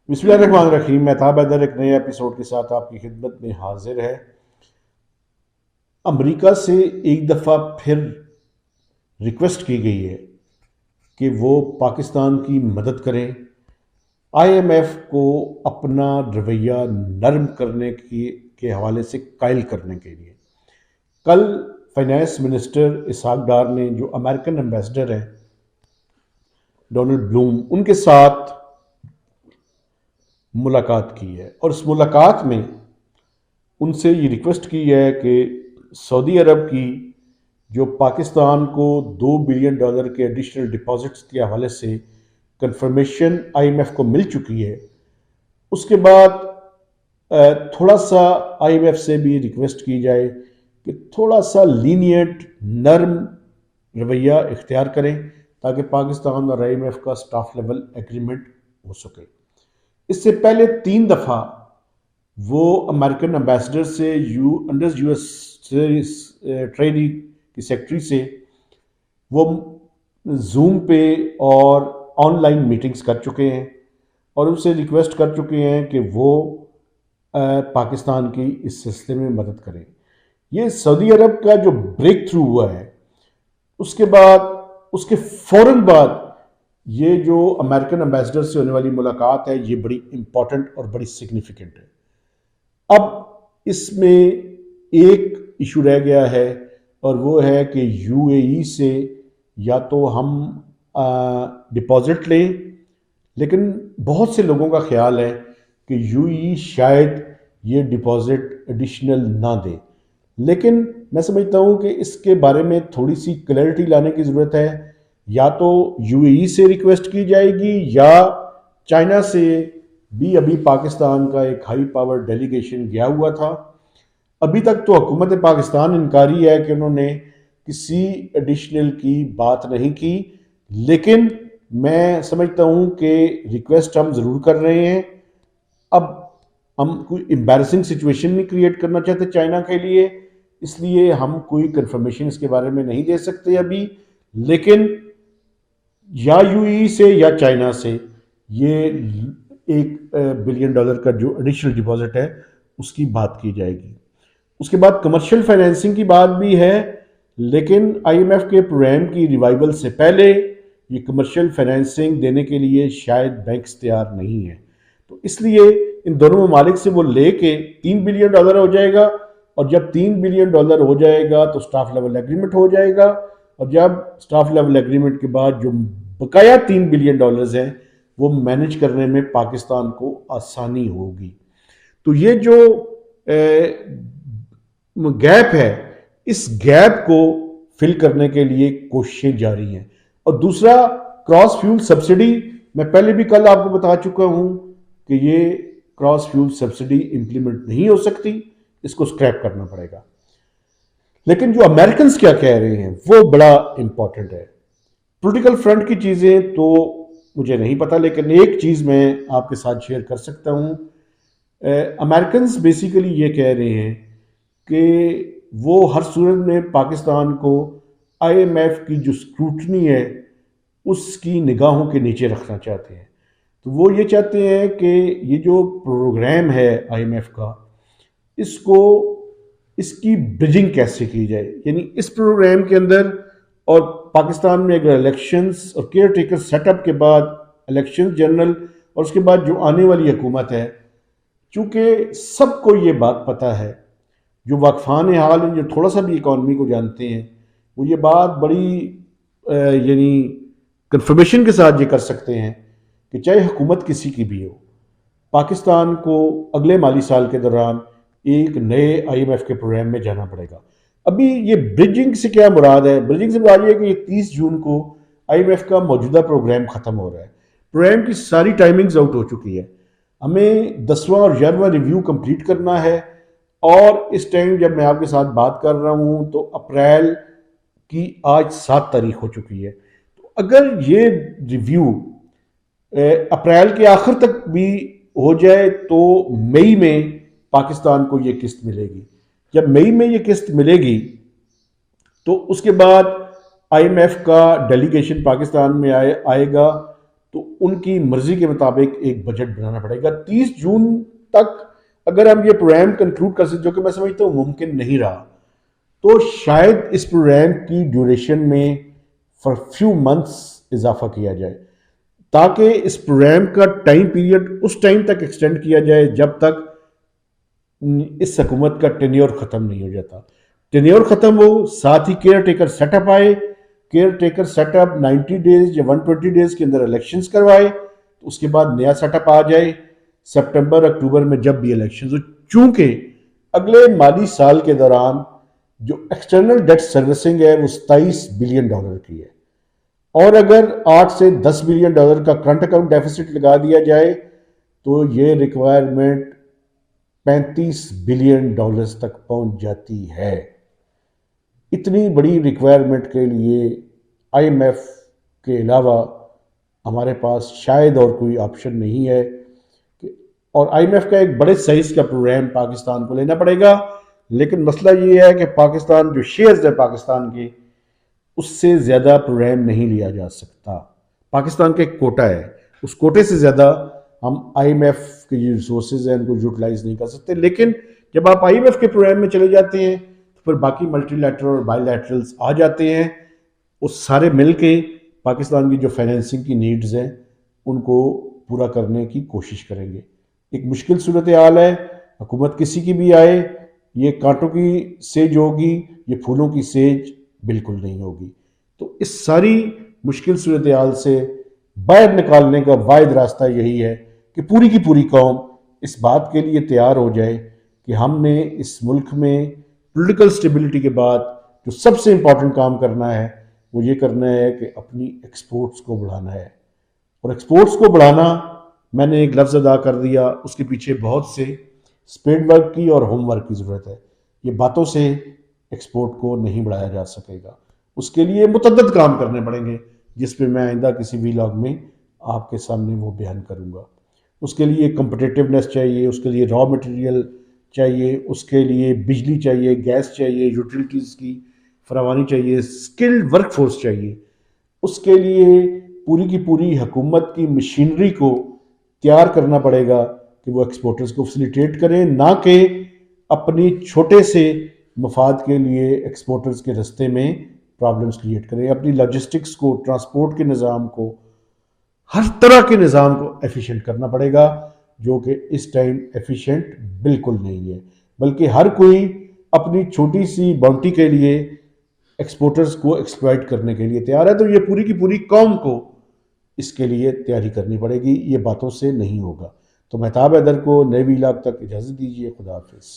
बिस्मिल्लाहिर्रहमानिर्रहीम। मेहताब हैदर एक नए एपिसोड के साथ आपकी खिदमत में हाजिर है। अमेरिका से एक दफ़ा फिर रिक्वेस्ट की गई है कि वो पाकिस्तान की मदद करें, आईएमएफ को अपना रवैया नरम करने के हवाले से कायल करने के लिए। कल फाइनेंस मिनिस्टर इसहाक डार ने, जो अमेरिकन एम्बेसडर हैं डोनाल्ड ब्लूम, उनके साथ मुलाकात की है और इस मुलाकात में उनसे ये रिक्वेस्ट की है कि सऊदी अरब की जो पाकिस्तान को $2 बिलियन के एडिशनल डिपॉजिट्स के हवाले से कंफर्मेशन आईएमएफ को मिल चुकी है, उसके बाद थोड़ा सा आईएमएफ से भी रिक्वेस्ट की जाए कि थोड़ा सा लीनियंट नरम रवैया इख्तियार करें ताकि पाकिस्तान और आईएमएफ का स्टाफ लेवल एग्रीमेंट हो सके। इससे पहले 3 दफ़ा वो अमेरिकन एम्बेसडर से अंडर यूएस ट्रेडी की सेक्रेटरी से वो जूम पे और ऑनलाइन मीटिंग्स कर चुके हैं और उनसे रिक्वेस्ट कर चुके हैं कि वो पाकिस्तान की इस सिलसिले में मदद करें। ये सऊदी अरब का जो ब्रेक थ्रू हुआ है, उसके बाद उसके फ़ौरन बाद ये जो अमेरिकन एम्बेसडर से होने वाली मुलाकात है, ये बड़ी इम्पॉर्टेंट और बड़ी सिग्निफिकेंट है। अब इसमें एक इशू रह गया है और वो है कि यूएई से या तो हम डिपॉजिट लें, लेकिन बहुत से लोगों का ख्याल है कि यूएई शायद ये डिपॉजिट एडिशनल ना दे। लेकिन मैं समझता हूँ कि इसके बारे में थोड़ी सी क्लैरिटी लाने की ज़रूरत है। या तो यूएई से रिक्वेस्ट की जाएगी या चाइना से भी अभी पाकिस्तान का एक हाई पावर डेलीगेशन गया हुआ था। अभी तक तो हुकूमत पाकिस्तान इनकारी है कि उन्होंने किसी एडिशनल की बात नहीं की, लेकिन मैं समझता हूँ कि रिक्वेस्ट हम ज़रूर कर रहे हैं। अब हम कोई एम्बैरसिंग सिचुएशन नहीं क्रिएट करना चाहते चाइना के लिए, इसलिए हम कोई कंफर्मेशन इसके बारे में नहीं दे सकते अभी। लेकिन या यूएई से या चाइना से ये $1 बिलियन का जो एडिशनल डिपॉजिट है उसकी बात की जाएगी। उसके बाद कमर्शियल फाइनेंसिंग की बात भी है, लेकिन आईएमएफ के प्रोग्राम की रिवाइवल से पहले ये कमर्शियल फाइनेंसिंग देने के लिए शायद बैंक्स तैयार नहीं है। तो इसलिए इन दोनों ममालिक से वो लेके $3 बिलियन हो जाएगा और जब $3 बिलियन हो जाएगा तो स्टाफ लेवल एग्रीमेंट हो जाएगा और जब स्टाफ लेवल एग्रीमेंट के बाद जो बकाया $3 बिलियन हैं वो मैनेज करने में पाकिस्तान को आसानी होगी। तो ये जो गैप है, इस गैप को फिल करने के लिए कोशिशें जारी हैं। और दूसरा, क्रॉस फ्यूल सब्सिडी, मैं पहले भी कल आपको बता चुका हूं कि ये क्रॉस फ्यूल सब्सिडी इंप्लीमेंट नहीं हो सकती, इसको स्क्रैप करना पड़ेगा। लेकिन जो अमेरिकन क्या कह रहे हैं वो बड़ा इंपॉर्टेंट है। पॉलिटिकल फ्रंट की चीज़ें तो मुझे नहीं पता, लेकिन एक चीज़ मैं आपके साथ शेयर कर सकता हूँ। अमेरिकन बेसिकली ये कह रहे हैं कि वो हर सूरत में पाकिस्तान को आईएमएफ की जो स्क्रूटनी है उसकी निगाहों के नीचे रखना चाहते हैं। तो वो ये चाहते हैं कि ये जो प्रोग्राम है आईएमएफ का, इसको इसकी ब्रिजिंग कैसे की जाए, यानी इस प्रोग्राम के अंदर और पाकिस्तान में अगर इलेक्शंस और केयर टेकर सेटअप के बाद इलेक्शन जनरल और उसके बाद जो आने वाली हुकूमत है, चूँकि सबको ये बात पता है, जो वाकफान हाल हैं, जो थोड़ा सा भी इकॉनमी को जानते हैं, वो ये बात बड़ी यानी कंफर्मेशन के साथ ये कर सकते हैं कि चाहे हुकूमत किसी की भी हो, पाकिस्तान को अगले माली साल के दौरान एक नए आईएमएफ के प्रोग्राम में जाना पड़ेगा। अभी ये ब्रिजिंग से क्या मुराद है? ब्रिजिंग से मुराद ये है कि 30 जून को आईएमएफ का मौजूदा प्रोग्राम ख़त्म हो रहा है। प्रोग्राम की सारी टाइमिंग्स आउट हो चुकी है। हमें 10वां और 11वां रिव्यू कंप्लीट करना है और इस टाइम जब मैं आपके साथ बात कर रहा हूँ तो अप्रैल की आज 7 तारीख हो चुकी है। तो अगर ये रिव्यू अप्रैल के आखिर तक भी हो जाए तो मई में पाकिस्तान को ये किस्त मिलेगी। जब मई में ये किस्त मिलेगी तो उसके बाद आईएमएफ का डेलीगेशन पाकिस्तान में आएगा तो उनकी मर्जी के मुताबिक एक बजट बनाना पड़ेगा। 30 जून तक अगर हम ये प्रोग्राम कंक्लूड कर सकते, जो कि मैं समझता हूँ मुमकिन नहीं रहा, तो शायद इस प्रोग्राम की ड्यूरेशन में फॉर फ्यू मंथ्स इजाफा किया जाए, ताकि इस प्रोग्राम का टाइम पीरियड उस टाइम तक एक्सटेंड किया जाए जब तक इस हुकूमत का टेन्योर ख़त्म नहीं हो जाता। टेन्योर ख़त्म हो, साथ ही केयर टेकर सेटअप आए, केयर टेकर सेटअप 90 डेज या 120 डेज के अंदर इलेक्शंस करवाए, तो उसके बाद नया सेटअप आ जाए सितंबर अक्टूबर में जब भी इलेक्शंस हो। चूंकि अगले माली साल के दौरान जो एक्सटर्नल डेट सर्विसिंग है वो $27 बिलियन की है, और अगर 8 से 10 बिलियन डॉलर का करंट अकाउंट डेफिसिट लगा दिया जाए तो ये रिक्वायरमेंट 35 बिलियन डॉलर्स तक पहुंच जाती है। इतनी बड़ी रिक्वायरमेंट के लिए आईएमएफ के अलावा हमारे पास शायद और कोई ऑप्शन नहीं है, और आईएमएफ का एक बड़े साइज का प्रोग्राम पाकिस्तान को लेना पड़ेगा। लेकिन मसला ये है कि पाकिस्तान जो शेयर्स है पाकिस्तान के, उससे ज़्यादा प्रोग्राम नहीं लिया जा सकता। पाकिस्तान का एक कोटा है, उस कोटे से ज़्यादा हम आईएमएफ के जो रिसोर्सेज हैं उनको यूटिलाइज नहीं कर सकते। लेकिन जब आप आईएमएफ के प्रोग्राम में चले जाते हैं तो फिर बाकी मल्टीलैटरल और बायलैटरल्स आ जाते हैं, उस सारे मिल के पाकिस्तान की जो फाइनेंसिंग की नीड्स हैं उनको पूरा करने की कोशिश करेंगे। एक मुश्किल सूरत हाल है, हुकूमत किसी की भी आए, ये कांटों की सेज होगी, ये फूलों की सेज बिल्कुल नहीं होगी। तो इस सारी मुश्किल सूरत हाल से बाहर निकालने का वाहिद रास्ता यही है कि पूरी की पूरी कौम इस बात के लिए तैयार हो जाए कि हमने इस मुल्क में पॉलिटिकल स्टेबिलिटी के बाद जो सबसे इम्पॉर्टेंट काम करना है वो ये करना है कि अपनी एक्सपोर्ट्स को बढ़ाना है। और एक्सपोर्ट्स को बढ़ाना, मैंने एक लफ्ज़ अदा कर दिया, उसके पीछे बहुत से स्पेड वर्क की और होमवर्क की ज़रूरत है। ये बातों से एक्सपोर्ट को नहीं बढ़ाया जा सकेगा, उसके लिए मुतअद्दिद काम करने पड़ेंगे, जिस पे मैं आइंदा किसी व्लॉग में आपके सामने वो बयान करूँगा। उसके लिए कम्पिटिटिवनेस चाहिए, उसके लिए रॉ मटेरियल चाहिए, उसके लिए बिजली चाहिए, गैस चाहिए, यूटिलिटीज़ की फरावानी चाहिए, स्किल्ड वर्कफोर्स चाहिए। उसके लिए पूरी की पूरी हुकूमत की मशीनरी को तैयार करना पड़ेगा कि वो एक्सपोर्टर्स को फैसिलिटेट करें, ना कि अपनी छोटे से मफाद के लिए एक्सपोर्टर्स के रास्ते में प्रॉब्लम्स क्रिएट करें। अपनी लॉजिस्टिक्स को, ट्रांसपोर्ट के निज़ाम को, हर तरह के निज़ाम को एफिशिएंट करना पड़ेगा, जो कि इस टाइम एफिशिएंट बिल्कुल नहीं है। बल्कि हर कोई अपनी छोटी सी बाउंटी के लिए एक्सपोर्टर्स को एक्सप्लॉइट करने के लिए तैयार है। तो ये पूरी की पूरी कौम को इसके लिए तैयारी करनी पड़ेगी, ये बातों से नहीं होगा। तो मेहताब हैदर को नए व्लॉग तक इजाज़त दीजिए। खुदा हाफिज़।